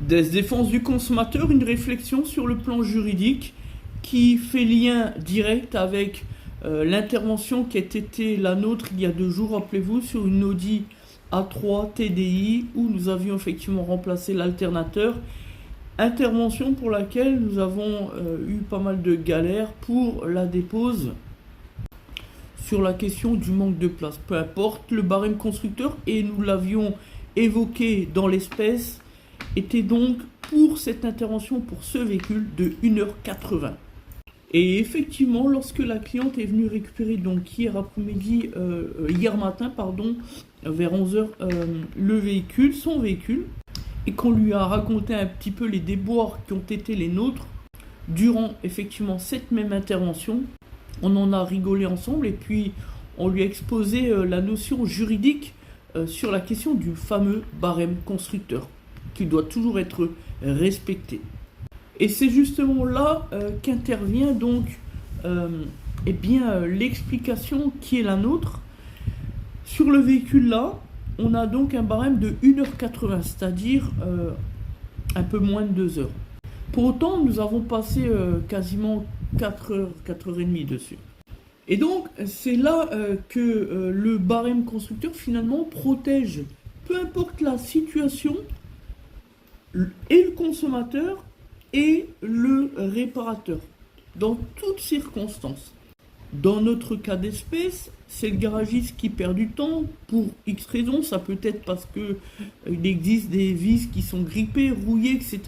Des défenses du consommateur, une réflexion sur le plan juridique qui fait lien direct avec l'intervention qui a été la nôtre il y a 2 jours, rappelez-vous, sur une Audi A3 TDI où nous avions effectivement remplacé l'alternateur. Intervention pour laquelle nous avons eu pas mal de galères pour la dépose sur la question du manque de place. Peu importe, le barème constructeur, et nous l'avions évoqué dans l'espèce, était donc pour cette intervention, pour ce véhicule, de 1h80. Et effectivement, lorsque la cliente est venue récupérer donc hier matin, vers 11h, son véhicule, et qu'on lui a raconté un petit peu les déboires qui ont été les nôtres durant effectivement cette même intervention, on en a rigolé ensemble et puis on lui a exposé la notion juridique sur la question du fameux barème constructeur qui doit toujours être respecté. Et c'est justement là qu'intervient donc l'explication qui est la nôtre. Sur le véhicule là, on a donc un barème de 1h80, c'est-à-dire un peu moins de 2 heures. Pour autant, nous avons passé quasiment 4 heures, 4h30 dessus. Et donc, c'est là que le barème constructeur finalement protège, peu importe la situation, et le consommateur et le réparateur, dans toutes circonstances. Dans notre cas d'espèce, c'est le garagiste qui perd du temps pour X raisons. Ça peut être parce qu'il existe des vis qui sont grippées, rouillées, etc.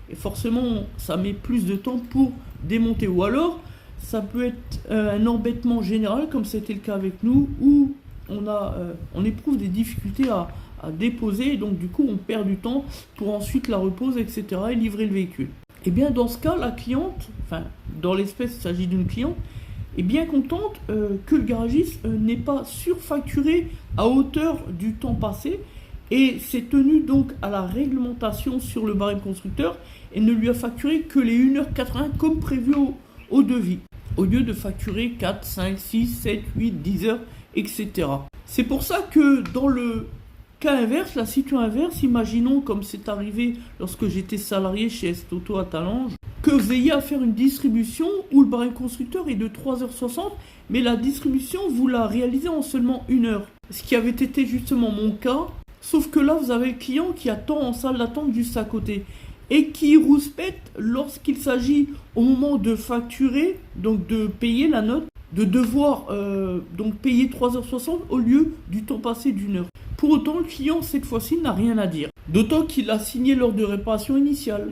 Et forcément, ça met plus de temps pour démonter. Ou alors, ça peut être un embêtement général, comme c'était le cas avec nous, où on éprouve des difficultés à déposer. Et donc, du coup, on perd du temps pour ensuite la reposer, etc. et livrer le véhicule. Et bien, dans ce cas, la cliente, dans l'espèce, il s'agit d'une cliente, est bien contente que le garagiste n'ait pas surfacturé à hauteur du temps passé et s'est tenu donc à la réglementation sur le barème constructeur et ne lui a facturé que les 1h80 comme prévu au devis, au lieu de facturer 4, 5, 6, 7, 8, 10 heures, etc. C'est pour ça que dans le cas inverse, la situation inverse, imaginons comme c'est arrivé lorsque j'étais salarié chez Est-Auto à Talange, que vous ayez à faire une distribution où le barème constructeur est de 3h60, mais la distribution, vous la réalisez en seulement 1 heure. Ce qui avait été justement mon cas, sauf que là, vous avez le client qui attend en salle d'attente juste à côté et qui rouspète lorsqu'il s'agit au moment de facturer, donc de payer la note, de devoir donc payer 3h60 au lieu du temps passé d'1 heure. Pour autant, le client, cette fois-ci, n'a rien à dire. D'autant qu'il a signé l'ordre de réparation initiale.